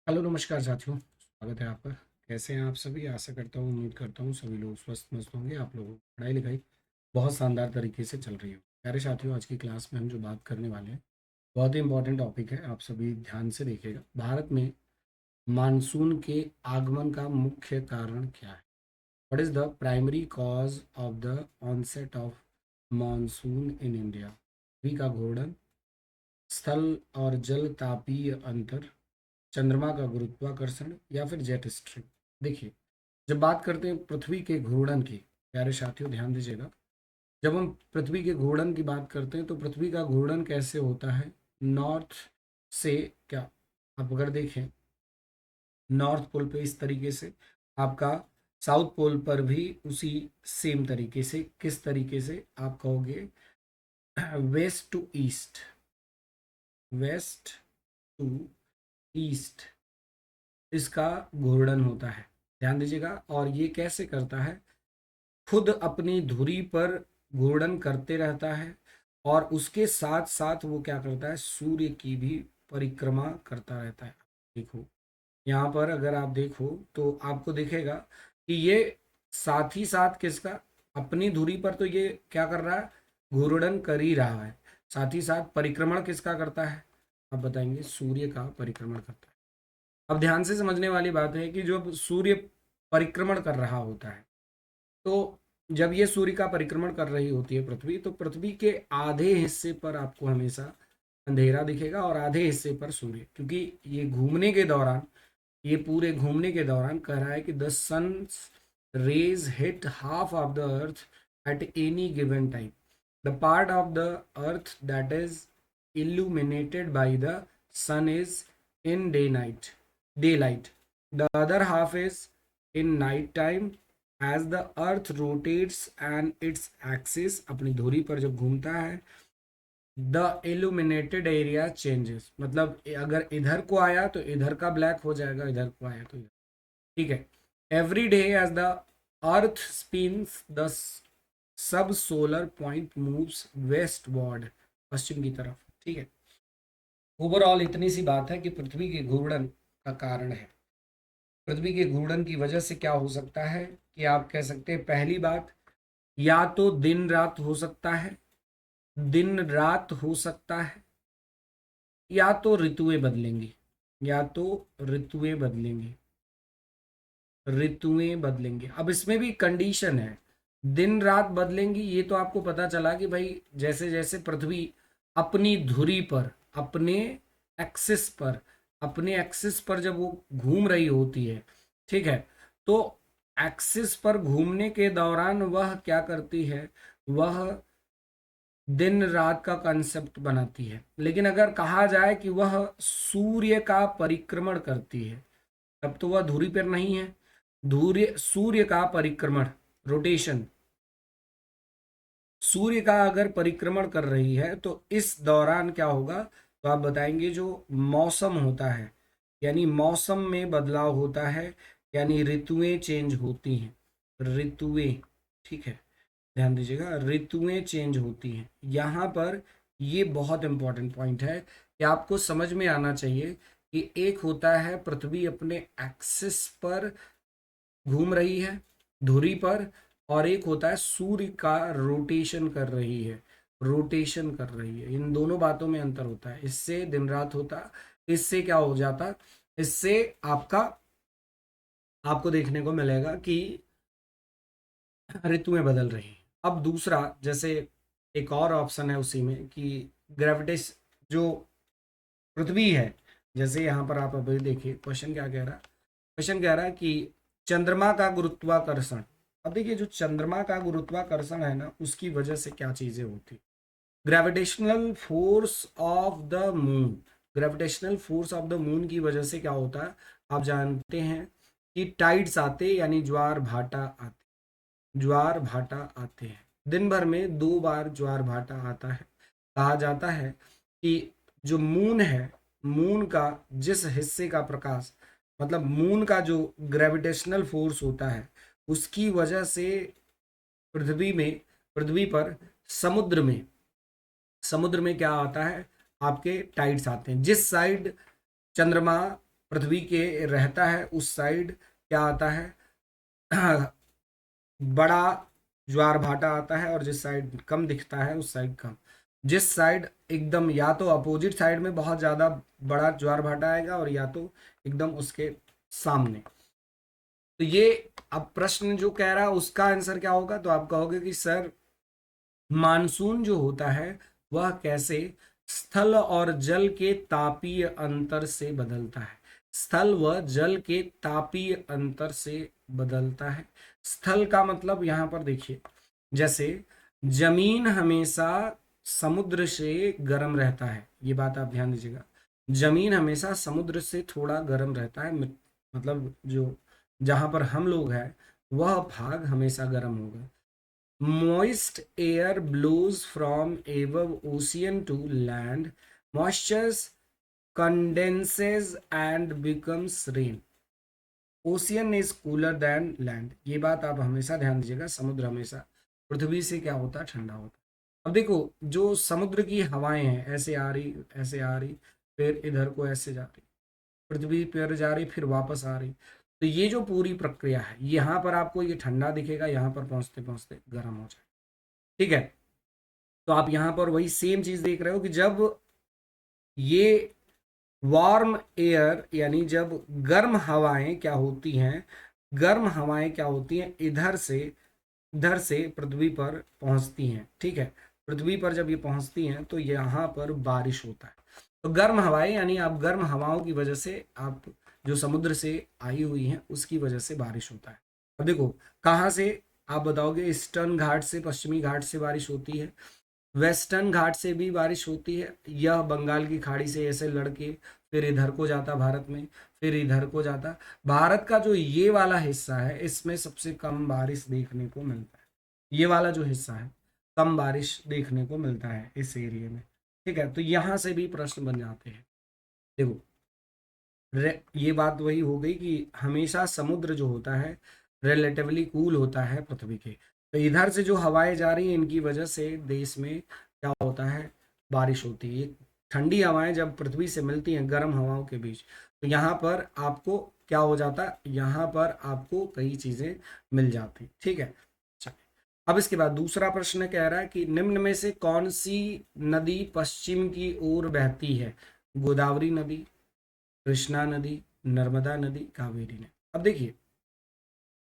Hello नमस्कार साथियों, स्वागत है आपका। कैसे हैं आप सभी? आशा करता हूँ, उम्मीद करता हूँ सभी लोग स्वस्थ मस्त होंगे। आप लोगों की पढ़ाई लिखाई बहुत शानदार तरीके से चल रही हो। प्यारे साथियों, आज की क्लास में हम जो बात करने वाले हैं बहुत ही इंपॉर्टेंट टॉपिक है। आप सभी ध्यान से देखिएगा। भारत में मानसून के आगमन का मुख्य कारण क्या है? What is the primary cause of the onset of monsoon in India? पृथ्वी का घूर्णन, स्थल और जल तापीय अंतर, चंद्रमा का गुरुत्वाकर्षण या फिर जेट स्ट्रीम। देखिए, जब बात करते हैं पृथ्वी के घूर्णन की, प्यारे साथियों ध्यान दीजिएगा। जब हम पृथ्वी के घूर्णन की बात करते हैं तो पृथ्वी का घूर्णन कैसे होता है? नॉर्थ से, क्या आप अगर देखें नॉर्थ पोल पे इस तरीके से, आपका साउथ पोल पर भी उसी सेम तरीके से, किस तरीके से आप कहोगे? West to east, west to east इसका घूर्णन होता है। ध्यान दीजिएगा। और ये कैसे करता है? खुद अपनी धुरी पर घूर्णन करते रहता है और उसके साथ साथ वो क्या करता है? सूर्य की भी परिक्रमा करता रहता है। देखो, यहाँ पर अगर आप देखो तो आपको दिखेगा कि ये साथ ही साथ किसका? अपनी धुरी पर तो ये क्या कर रहा है? घूर्णन कर ही रहा है। साथ ही साथ परिक्रमण किसका करता है? आप बताएंगे। सूर्य का परिक्रमण करता है। अब ध्यान से समझने वाली बात है कि जब सूर्य परिक्रमण कर रहा होता है, तो जब ये सूर्य का परिक्रमण कर रही होती है पृथ्वी, तो पृथ्वी के आधे हिस्से पर आपको हमेशा अंधेरा दिखेगा और आधे हिस्से पर सूर्य, क्योंकि ये घूमने के दौरान, ये पूरे घूमने के दौरान कह रहा है कि the sun's rays hit half of the earth at any given time. The part of the earth that is illuminated by the sun is in daylight. The other half is in night time. As the earth rotates and its axis, अपनी धुरी पर जब घूमता है, the illuminated area changes, मतलब अगर इधर को आया तो इधर का ब्लैक हो जाएगा, इधर को आया तो इधर। ठीक है। Every day as the earth spins the sub solar point moves westward, पश्चिम की तरफ। ठीक है। ओवरऑल इतनी सी बात है कि पृथ्वी के घूर्णन का कारण है। पृथ्वी के घूर्णन की वजह से क्या हो सकता है कि आप कह सकते हैं, पहली बात, या तो दिन रात हो सकता है, दिन रात हो सकता है, या तो ऋतुएं बदलेंगी, या तो ऋतुएं बदलेंगी, ऋतुएं बदलेंगी। अब इसमें भी कंडीशन है। दिन रात बदलेंगी, ये तो आपको पता चला कि भाई जैसे जैसे पृथ्वी अपनी धुरी पर, अपने एक्सिस पर, अपने एक्सिस पर जब वो घूम रही होती है, ठीक है, तो एक्सिस पर घूमने के दौरान वह क्या करती है? वह दिन रात का कंसेप्ट बनाती है। लेकिन अगर कहा जाए कि वह सूर्य का परिक्रमण करती है, तब तो वह धुरी पर नहीं है। सूर्य का परिक्रमण, रोटेशन, सूर्य का अगर परिक्रमण कर रही है तो इस दौरान क्या होगा? तो आप बताएंगे जो मौसम होता है, यानी मौसम में बदलाव होता है, यानी ऋतुएं चेंज होती हैं। ऋतुएं, ठीक है, ध्यान दीजिएगा, ऋतुएं चेंज होती हैं। यहाँ पर ये बहुत इंपॉर्टेंट पॉइंट है कि आपको समझ में आना चाहिए कि एक होता है पृथ्वी अपने एक्सिस पर घूम रही है, धुरी पर, और एक होता है सूर्य का रोटेशन कर रही है, रोटेशन कर रही है। इन दोनों बातों में अंतर होता है। इससे दिन रात होता, इससे क्या हो जाता? इससे आपका, आपको देखने को मिलेगा कि ऋतुएं बदल रही हैं। अब दूसरा, जैसे एक और ऑप्शन है उसी में कि ग्रेविटेश, जो पृथ्वी है, जैसे यहाँ पर आप अभी देखिए क्वेश्चन क्या कह रहा है। क्वेश्चन कह रहा है कि चंद्रमा का गुरुत्वाकर्षण। अब देखिए, जो चंद्रमा का गुरुत्वाकर्षण है ना, उसकी वजह से क्या चीजें होती? Gravitational force of the moon, gravitational force of the moon की वजह से क्या होता है? आप जानते हैं कि टाइड्स आते, यानी ज्वार भाटा आते, ज्वार भाटा आते हैं। दिन भर में 2 बार ज्वार भाटा आता है। कहा जाता है कि जो मून है, मून का जिस हिस्से का प्रकाश, मतलब मून का जो ग्रेविटेशनल फोर्स होता है, उसकी वजह से पृथ्वी में, पृथ्वी पर समुद्र में, समुद्र में क्या आता है? आपके टाइड्स आते हैं। जिस साइड चंद्रमा पृथ्वी के रहता है उस साइड क्या आता है बड़ा ज्वार भाटा आता है, और जिस साइड कम दिखता है उस साइड कम। जिस साइड एकदम या तो अपोजिट साइड में बहुत ज्यादा बड़ा ज्वार भाटा आएगा, और या तो एकदम उसके सामने। तो ये अब प्रश्न जो कह रहा है उसका आंसर क्या होगा, तो आप कहोगे कि सर मानसून जो होता है वह कैसे स्थल और जल के तापीय अंतर से बदलता है। स्थल व जल के तापीय अंतर से बदलता है। स्थल का मतलब यहां पर देखिए, जैसे जमीन हमेशा समुद्र से गर्म रहता है, ये बात आप ध्यान दीजिएगा। जमीन हमेशा समुद्र से थोड़ा गर्म रहता है, मतलब जो जहां पर हम लोग हैं वह भाग हमेशा गर्म होगा। Moist air blows from above ocean to land. Moisture condenses and becomes rain. Ocean is cooler than land. ये बात आप हमेशा ध्यान दीजिएगा। समुद्र हमेशा पृथ्वी से क्या होता है, ठंडा होता है। अब देखो जो समुद्र की हवाएं हैं, ऐसे आ रही ऐसे आ रही, फिर इधर को ऐसे जा रही, पृथ्वी पर जा रही, फिर वापस आ रही। तो ये जो पूरी प्रक्रिया है, यहाँ पर आपको ये ठंडा दिखेगा, यहाँ पर पहुंचते पहुंचते गर्म हो जाए। ठीक है, तो आप यहां पर वही सेम चीज देख रहे हो कि जब ये वार्म एयर यानी जब गर्म हवाएं क्या होती हैं, गर्म हवाएं क्या होती हैं, इधर से पृथ्वी पर पहुंचती हैं। ठीक है, पृथ्वी पर जब ये पहुंचती हैं तो यहाँ पर बारिश होता है। तो गर्म हवाएं यानी आप गर्म हवाओं की वजह से, आप जो समुद्र से आई हुई हैं उसकी वजह से बारिश होता है। अब देखो कहाँ से, आप बताओगे ईस्टर्न घाट से, पश्चिमी घाट से बारिश होती है, वेस्टर्न घाट से भी बारिश होती है, यह बंगाल की खाड़ी से ऐसे लड़के फिर इधर को जाता भारत में, फिर इधर को जाता। भारत का जो ये वाला हिस्सा है इसमें सबसे कम बारिश देखने को मिलता है। ये वाला जो हिस्सा है कम बारिश देखने को मिलता है इस एरिया में। ठीक है, तो यहां से भी प्रश्न बन जाते हैं। देखो ये बात वही हो गई कि हमेशा समुद्र जो होता है रिलेटिवली कूल होता है पृथ्वी के। तो इधर से जो हवाएं जा रही हैं इनकी वजह से देश में क्या होता है, बारिश होती है। ये ठंडी हवाएं जब पृथ्वी से मिलती हैं गर्म हवाओं के बीच, तो यहाँ पर आपको क्या हो जाता है, यहाँ पर आपको कई चीजें मिल जाती। ठीक है, चलिए अब इसके बाद दूसरा प्रश्न कह रहा है कि निम्न में से कौन सी नदी पश्चिम की ओर बहती है। गोदावरी नदी, कृष्णा नदी, नर्मदा नदी, कावेरी नदी। अब देखिए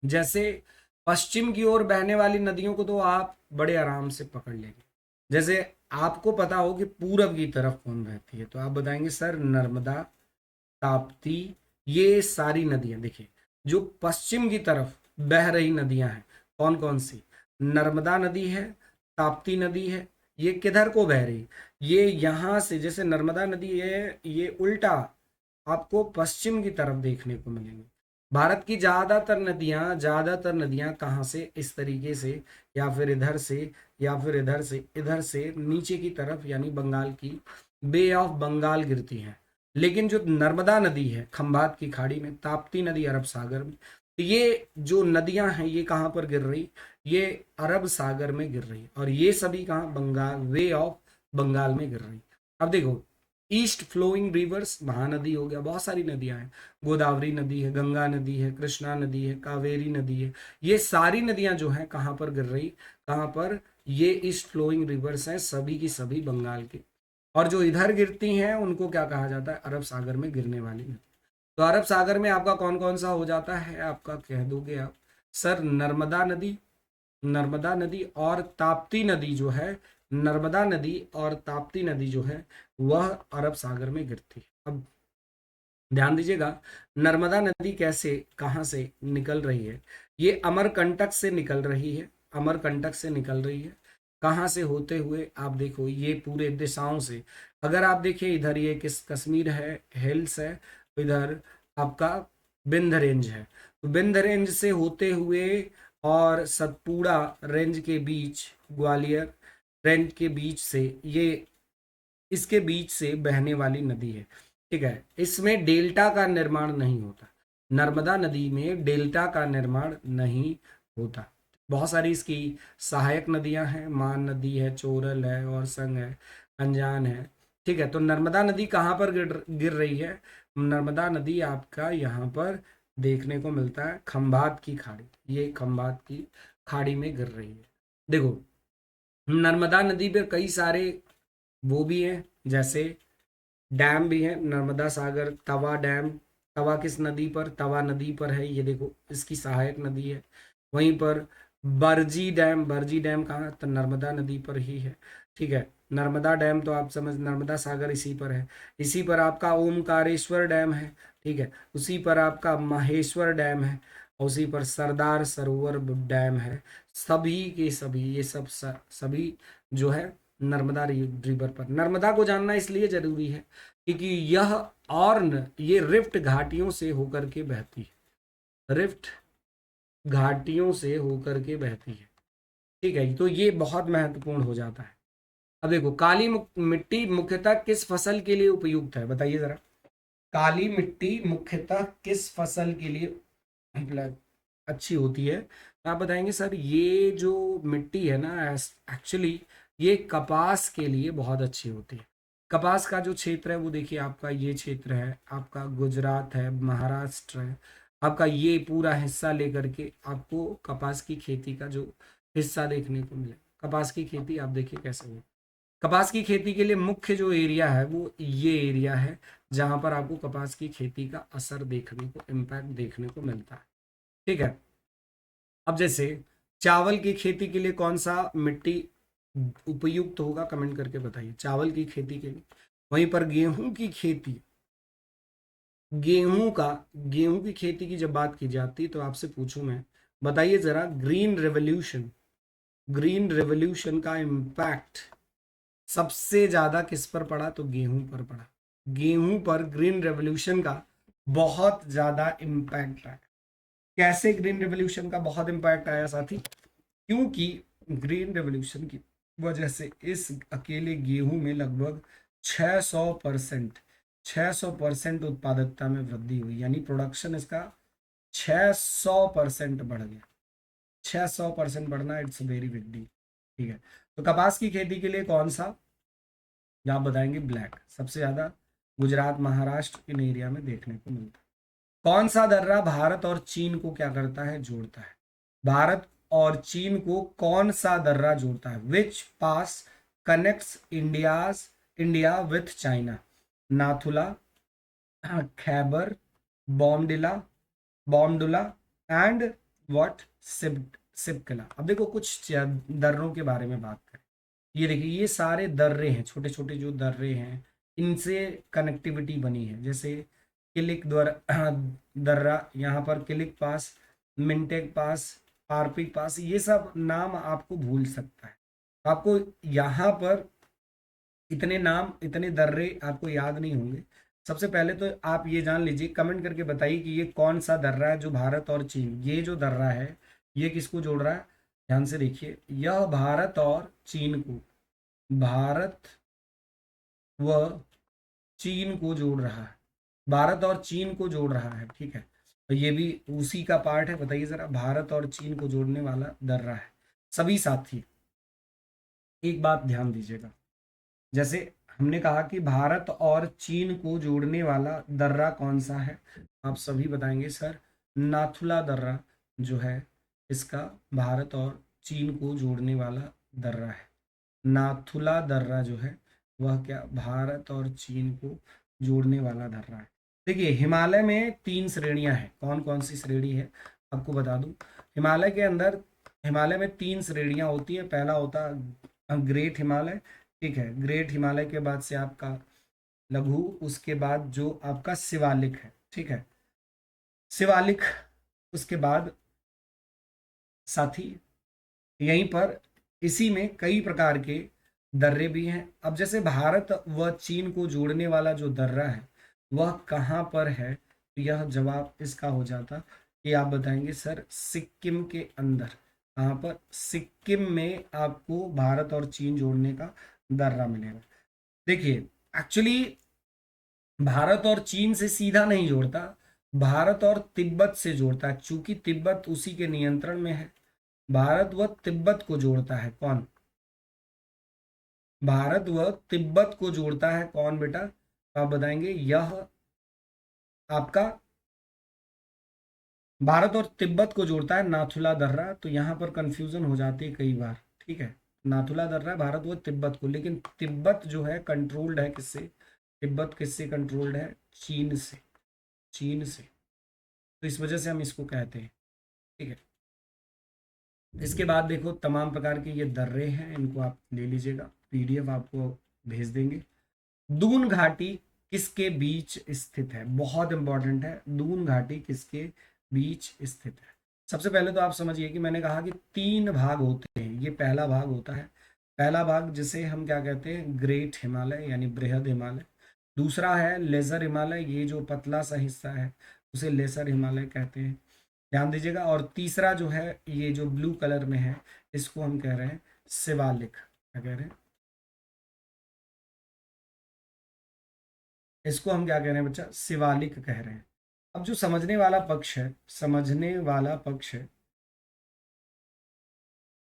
जैसे पश्चिम की ओर बहने वाली नदियों को तो आप बड़े आराम से पकड़ लेंगे। जैसे आपको पता हो कि पूरब की तरफ कौन बहती है, तो आप बताएंगे सर नर्मदा, ताप्ती, ये सारी नदियां। देखिए जो पश्चिम की तरफ बह रही नदियां हैं कौन कौन सी, नर्मदा नदी है, ताप्ती नदी है। ये किधर को बह रही, ये यहाँ से, जैसे नर्मदा नदी है ये उल्टा आपको पश्चिम की तरफ देखने को मिलेंगे। भारत की ज्यादातर नदियां कहाँ से, इस तरीके से, या फिर इधर से, या फिर इधर से नीचे की तरफ यानी बंगाल की बे ऑफ बंगाल गिरती हैं। लेकिन जो नर्मदा नदी है खंभात की खाड़ी में, ताप्ती नदी अरब सागर में, तो ये जो नदियां हैं ये कहाँ पर गिर रही, ये अरब सागर में गिर रही, और ये सभी कहाँ, बंगाल, वे ऑफ बंगाल में गिर रही। अब देखो ईस्ट फ्लोइंग रिवर्स, महानदी हो गया, बहुत सारी नदियां हैं, गोदावरी नदी है, गंगा नदी है, कृष्णा नदी है, कावेरी नदी है। ये सारी नदियां जो हैं कहाँ पर गिर रही, कहाँ पर, ये ईस्ट फ्लोइंग रिवर्स हैं, सभी की सभी बंगाल के। और जो इधर गिरती हैं उनको क्या कहा जाता है, अरब सागर में गिरने वाली नदी। तो अरब सागर में आपका कौन कौन सा हो जाता है, आपका कह दोगे आप सर नर्मदा नदी और ताप्ती नदी जो है, नर्मदा नदी और ताप्ती नदी जो है वह अरब सागर में गिरती है। अब ध्यान दीजिएगा नर्मदा नदी कैसे, कहाँ से निकल रही है, ये अमरकंटक से निकल रही है, अमरकंटक से निकल रही है। कहाँ से होते हुए, आप देखो ये पूरे दिशाओं से, अगर आप देखिए इधर ये किस कश्मीर है, हिल्स है, तो इधर आपका विंध्य रेंज है, तो विंध्य रेंज से होते हुए और सतपुड़ा रेंज के बीच, ग्वालियर रेंज के बीच से, ये इसके बीच से बहने वाली नदी है। ठीक है, इसमें डेल्टा का निर्माण नहीं होता, नर्मदा नदी में डेल्टा का निर्माण नहीं होता। बहुत सारी इसकी सहायक नदियां हैं, मान नदी है, चोरल है, और संग है, अनजान है। ठीक है, तो नर्मदा नदी कहाँ पर गिर गिर रही है? नर्मदा नदी आपका यहाँ पर देखने को मिलता है खंभात की खाड़ी, ये खंभात की खाड़ी में गिर रही है। देखो, नर्मदा नदी पर कई सारे वो भी हैं, जैसे डैम भी है, नर्मदा सागर तवा डैम। तवा किस नदी पर? तवा नदी पर है, ये देखो इसकी सहायक नदी है। वहीं पर बरजी डैम कहाँ? तो नर्मदा नदी पर ही है। ठीक है, नर्मदा डैम तो आप समझ, नर्मदा सागर इसी पर है। इसी पर आपका ओमकारेश्वर डैम है। ठीक है, उसी पर आपका माहेश्वर डैम है, और उसी पर सरदार सरोवर डैम है। सभी के सभी ये सब सभी जो है नर्मदा रिवर पर। नर्मदा को जानना इसलिए जरूरी है क्योंकि यह ये रिफ्ट घाटियों से होकर के बहती है, रिफ्ट घाटियों से होकर के बहती है। ठीक है, तो ये बहुत महत्वपूर्ण हो जाता है। अब देखो, काली मिट्टी मुख्यतः किस फसल के लिए उपयुक्त है? बताइए जरा। काली मिट्टी मुख्यतः किस फसल के लिए मतलब अच्छी होती है? तो आप बताएंगे सर ये जो मिट्टी है ना, एक्चुअली ये कपास के लिए बहुत अच्छी होती है। कपास का जो क्षेत्र है वो देखिए, आपका ये क्षेत्र है, आपका गुजरात है, महाराष्ट्र है, आपका ये पूरा हिस्सा लेकर के आपको कपास की खेती का जो हिस्सा देखने को मिले। कपास की खेती आप देखिए कैसे हो। कपास की खेती के लिए मुख्य जो एरिया है वो ये एरिया है, जहां पर आपको कपास की खेती का असर देखने को, इम्पैक्ट देखने को मिलता है। ठीक है, अब जैसे चावल की खेती के लिए कौन सा मिट्टी उपयुक्त होगा, कमेंट करके बताइए। चावल की खेती के लिए। वहीं पर गेहूं की खेती, गेहूं की खेती की जब बात की जाती है तो आपसे पूछूं मैं, बताइए जरा, ग्रीन रेवोल्यूशन का इम्पैक्ट सबसे ज्यादा किस पर पड़ा? तो गेहूं पर पड़ा। गेहूं पर ग्रीन रेवोल्यूशन का बहुत ज्यादा इम्पैक्ट आया। कैसे ग्रीन रेवोल्यूशन का बहुत इम्पैक्ट आया साथी? क्योंकि ग्रीन रेवोल्यूशन की वजह से इस अकेले गेहूं में लगभग 600% 600% उत्पादकता में वृद्धि हुई, यानी प्रोडक्शन इसका 600% बढ़ गया। 600% बढ़ना, इट्स वेरी बिग डील। ठीक है, तो कपास की खेती के लिए कौन सा? आप बताएंगे ब्लैक, सबसे ज्यादा गुजरात महाराष्ट्र इन एरिया में देखने को मिलता है। कौन सा दर्रा भारत और चीन को क्या करता है? जोड़ता है। भारत और चीन को कौन सा दर्रा जोड़ता है? Which pass connects India with China? Nathula, Khyber, Bomdila Bomdula and what, Shipkila. अब देखो कुछ दर्रों के बारे में बात करें। ये देखिए, ये सारे दर्रे हैं, छोटे छोटे जो दर्रे हैं, इनसे कनेक्टिविटी बनी है। जैसे किलिक द्वारा दर्रा, यहाँ पर किलिक पास, मिंटेक पास, पारपिक पास, ये सब नाम आपको भूल सकता है। आपको यहाँ पर इतने नाम, इतने दर्रे आपको याद नहीं होंगे। सबसे पहले तो आप ये जान लीजिए, कमेंट करके बताइए कि ये कौन सा दर्रा है जो भारत और चीन, ये जो दर्रा है ये किसको जोड़ रहा है? ध्यान से देखिए, यह भारत और चीन को, भारत व चीन को जोड़ रहा है, भारत और चीन को जोड़ रहा है। ठीक है, तो ये भी उसी का पार्ट है। बताइए जरा, भारत और चीन को जोड़ने वाला दर्रा है। सभी साथी एक बात ध्यान दीजिएगा, जैसे हमने कहा कि भारत और चीन को जोड़ने वाला दर्रा कौन सा है? आप सभी बताएंगे सर नाथुला दर्रा जो है, इसका भारत और चीन को जोड़ने वाला दर्रा है। नाथुला दर्रा जो है वह क्या, भारत और चीन को जोड़ने वाला दर्रा है। देखिए, हिमालय में 3 श्रेणियां हैं। कौन कौन सी श्रेणी है आपको बता दूं। हिमालय के अंदर, हिमालय में 3 श्रेणियां होती है। पहला होता ग्रेट हिमालय। ठीक है, ग्रेट हिमालय के बाद से आपका लघु, उसके बाद जो आपका शिवालिक है। ठीक है, शिवालिक, उसके बाद साथी यहीं पर इसी में कई प्रकार के दर्रे भी हैं। अब जैसे भारत व चीन को जोड़ने वाला जो दर्रा है वह कहाँ पर है? तो यह जवाब इसका हो जाता कि आप बताएंगे सर सिक्किम के अंदर। कहाँ पर? सिक्किम में आपको भारत और चीन जोड़ने का दर्रा मिलेगा। देखिए, एक्चुअली भारत और चीन से सीधा नहीं जोड़ता, भारत और तिब्बत से जोड़ता है, चूंकि तिब्बत उसी के नियंत्रण में है। भारत व तिब्बत को जोड़ता है कौन? भारत व तिब्बत को जोड़ता है कौन बेटा? तो आप बताएंगे यह आपका भारत और तिब्बत को जोड़ता है नाथुला दर्रा। तो यहाँ पर कंफ्यूजन हो जाती है कई बार, ठीक है। नाथुला दर्रा भारत व तिब्बत को, लेकिन तिब्बत जो है कंट्रोल्ड है किससे? तिब्बत किससे कंट्रोल्ड है? चीन से, चीन से। तो इस वजह से हम इसको कहते हैं, ठीक है। इसके बाद देखो तमाम प्रकार के ये दर्रे हैं, इनको आप ले लीजिएगा, पीडीएफ आपको भेज देंगे। दून घाटी किसके बीच स्थित है? बहुत इंपॉर्टेंट है, दून घाटी किसके बीच स्थित है? सबसे पहले तो आप समझिए कि मैंने कहा कि 3 भाग होते हैं, ये पहला भाग होता है। पहला भाग जिसे हम क्या कहते हैं? ग्रेट हिमालय यानी बृहद हिमालय। दूसरा है लेजर हिमालय, ये जो पतला सा हिस्सा है उसे लेसर हिमालय कहते हैं, ध्यान दीजिएगा। और तीसरा जो है ये जो ब्लू कलर में है, इसको हम कह रहे हैं शिवालिक। क्या कह रहे हैं? इसको हम क्या कह रहे हैं बच्चा? शिवालिक कह रहे हैं। अब जो समझने वाला पक्ष है, समझने वाला पक्ष है,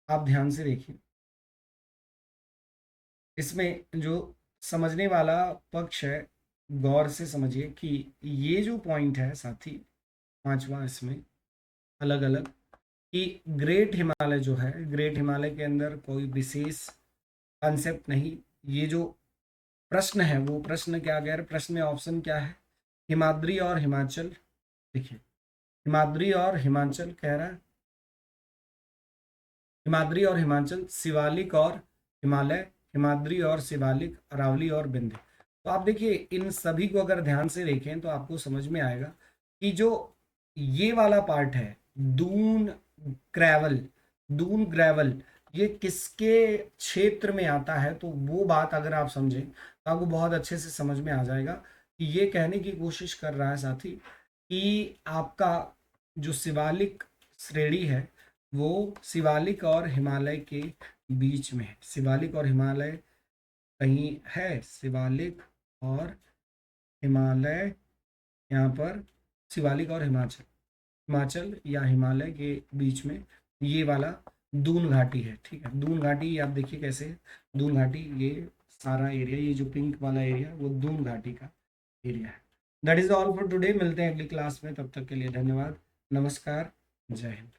आप ध्यान से देखिए, इसमें जो समझने वाला पक्ष है, गौर से समझिए कि ये जो पॉइंट है साथी, पांचवा इसमें अलग अलग, कि ग्रेट हिमालय जो है, ग्रेट हिमालय के अंदर कोई विशेष कॉन्सेप्ट नहीं। ये जो प्रश्न है वो प्रश्न क्या कह रहे? प्रश्न में ऑप्शन क्या है? हिमाद्री और हिमाचल। देखिए, हिमाद्री और हिमाचल कह रहा है, हिमाद्री और हिमाचल, शिवालिक और हिमालय, हिमाद्री और शिवालिक, अरावली और विंध्य। तो आप देखिए इन सभी को अगर ध्यान से देखें तो आपको समझ में आएगा कि जो ये वाला पार्ट है, दून ग्रेवल, दून ग्रेवल, ये किसके क्षेत्र में आता है? तो वो बात अगर आप समझें तो आपको बहुत अच्छे से समझ में आ जाएगा कि ये कहने की कोशिश कर रहा है साथी कि आपका जो शिवालिक श्रेणी है वो शिवालिक और हिमालय के बीच में है। शिवालिक और हिमालय कहीं है, शिवालिक और हिमालय, यहाँ पर शिवालिक और हिमाचल, हिमाचल या हिमालय के बीच में ये वाला दून घाटी है, ठीक है। दून घाटी आप देखिए कैसे है, दून घाटी, ये सारा एरिया, ये जो पिंक वाला एरिया वो दून घाटी का एरिया है। That is all for today, मिलते हैं अगली क्लास में, तब तक के लिए धन्यवाद, नमस्कार, जय हिंद।